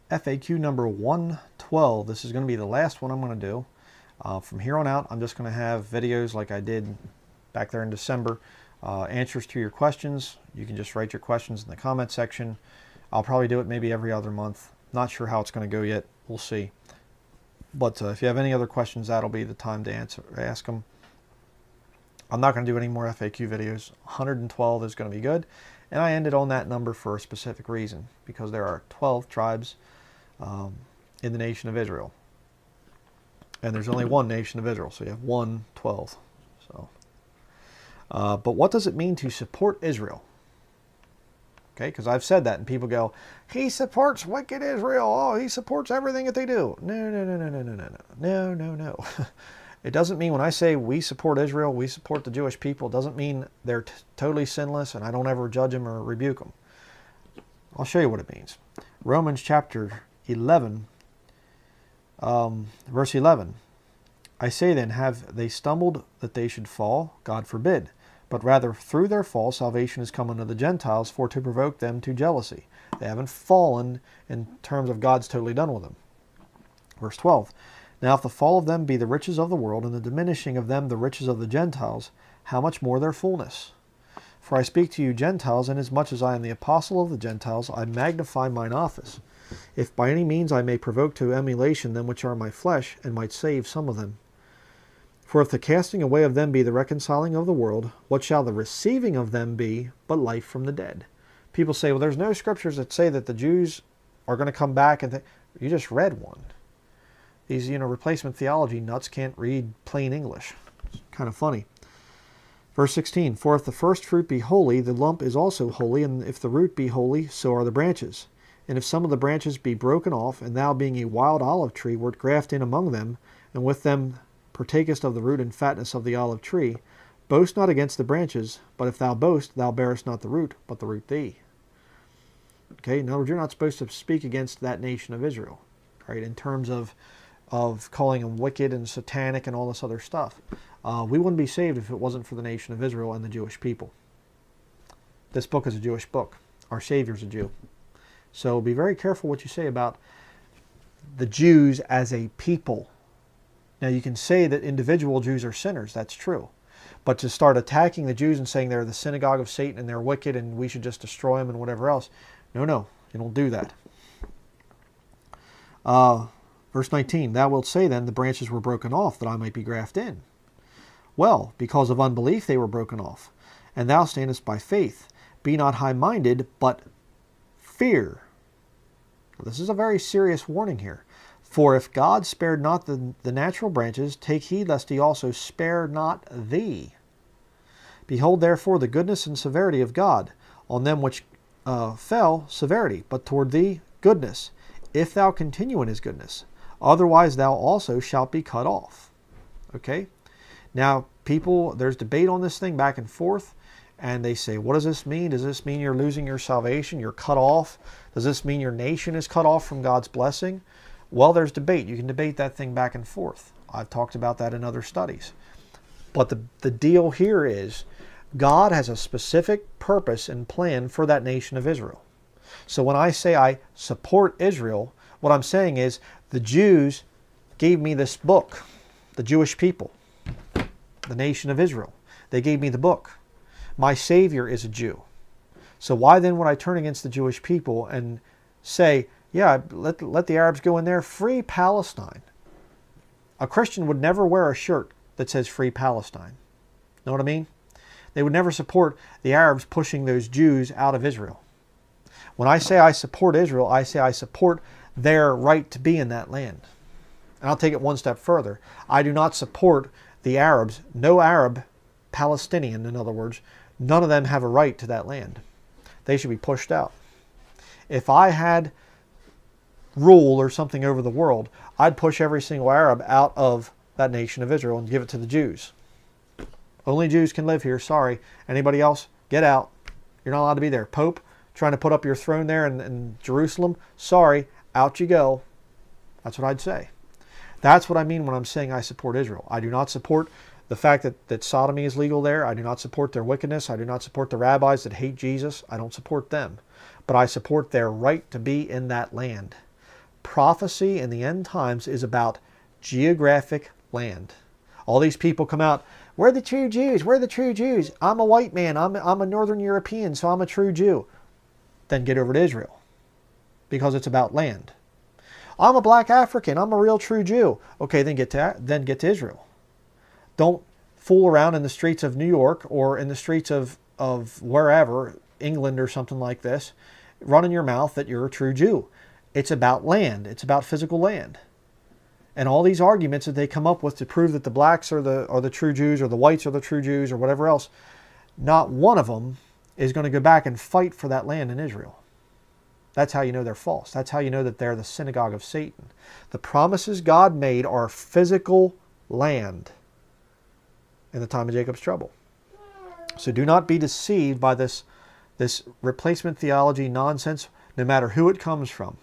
FAQ number 112. This is going to be the last one I'm going to do. From here on out, I'm just going to have videos like I did back there in December. Answers to your questions. You can just write your questions in the comment section. I'll probably do it maybe every other month. Not sure how it's going to go yet. We'll see. But if you have any other questions, that'll be the time to ask them. I'm not going to do any more FAQ videos. 112 is going to be good. And I ended on that number for a specific reason, because there are 12 tribes in the nation of Israel. And there's only one nation of Israel, so you have 112. So, but what does it mean to support Israel? Okay, because I've said that, and people go, he supports wicked Israel. Oh, he supports everything that they do. No. It doesn't mean when I say we support Israel, we support the Jewish people, it doesn't mean they're totally sinless and I don't ever judge them or rebuke them. I'll show you what it means. Romans chapter 11, verse 11. I say then, have they stumbled that they should fall? God forbid. But rather through their fall salvation is come unto the Gentiles, for to provoke them to jealousy. They haven't fallen in terms of God's totally done with them. Verse 12. Now if the fall of them be the riches of the world, and the diminishing of them the riches of the Gentiles, how much more their fullness? For I speak to you Gentiles, inasmuch as I am the apostle of the Gentiles, I magnify mine office, if by any means I may provoke to emulation them which are my flesh, and might save some of them. For if the casting away of them be the reconciling of the world, what shall the receiving of them be but life from the dead? People say, well, there's no scriptures that say that the Jews are going to come back, and you just read one. These, replacement theology nuts can't read plain English. It's kind of funny. Verse 16, for if the first fruit be holy, the lump is also holy, and if the root be holy, so are the branches. And if some of the branches be broken off, and thou being a wild olive tree wert grafted in among them, and with them partakest of the root and fatness of the olive tree, boast not against the branches, but if thou boast, thou bearest not the root, but the root thee. Okay, in other words, you're not supposed to speak against that nation of Israel, right, in terms of calling them wicked and satanic and all this other stuff. We wouldn't be saved if it wasn't for the nation of Israel and the Jewish people. This book is a Jewish book. Our Savior's a Jew. So be very careful what you say about the Jews as a people. Now you can say that individual Jews are sinners, that's true. But to start attacking the Jews and saying they're the synagogue of Satan and they're wicked and we should just destroy them and whatever else, no, you don't do that. Verse 19, thou wilt say then, the branches were broken off, that I might be grafted in. Well, because of unbelief they were broken off. And thou standest by faith. Be not high-minded, but fear. This is a very serious warning here. For if God spared not the natural branches, take heed lest he also spare not thee. Behold therefore the goodness and severity of God. On them which fell, severity, but toward thee, goodness, if thou continue in his goodness. Otherwise thou also shalt be cut off. Okay? Now, people, there's debate on this thing back and forth, and they say, what does this mean? Does this mean you're losing your salvation? You're cut off? Does this mean your nation is cut off from God's blessing? Well, there's debate. You can debate that thing back and forth. I've talked about that in other studies. But the deal here is God has a specific purpose and plan for that nation of Israel. So when I say I support Israel, what I'm saying is the Jews gave me this book, the Jewish people, the nation of Israel. They gave me the book. My Savior is a Jew. So why then would I turn against the Jewish people and say, yeah, let the Arabs go in there, free Palestine? A Christian would never wear a shirt that says free Palestine. Know what I mean? They would never support the Arabs pushing those Jews out of Israel. When I say I support Israel, I say I support their right to be in that land. And I'll take it one step further. I do not support the Arabs. No Arab, Palestinian in other words, none of them have a right to that land. They should be pushed out. If I had rule or something over the world, I'd push every single Arab out of that nation of Israel and give it to the Jews. Only Jews can live here, sorry. Anybody else, get out. You're not allowed to be there. Pope, trying to put up your throne there in Jerusalem, sorry, out you go. That's what I'd say. That's what I mean when I'm saying I support Israel. I do not support the fact that sodomy is legal there. I do not support their wickedness. I do not support the rabbis that hate Jesus. I don't support them. But I support their right to be in that land. prophecy in the end times is about geographic land. All these people come out, we're the true Jews, we're the true Jews. I'm a white man, I'm a Northern European, so I'm a true Jew. Then get over to Israel, because it's about land. I'm a black African, I'm a real true Jew. Okay, then get to Israel. Don't fool around in the streets of New York or in the streets of wherever, England or something like this, running your mouth that you're a true Jew. It's about land. It's about physical land. And all these arguments that they come up with to prove that the blacks are the true Jews or the whites are the true Jews or whatever else, not one of them is going to go back and fight for that land in Israel. That's how you know they're false. That's how you know that they're the synagogue of Satan. The promises God made are physical land in the time of Jacob's trouble. So do not be deceived by this replacement theology nonsense, no matter who it comes from.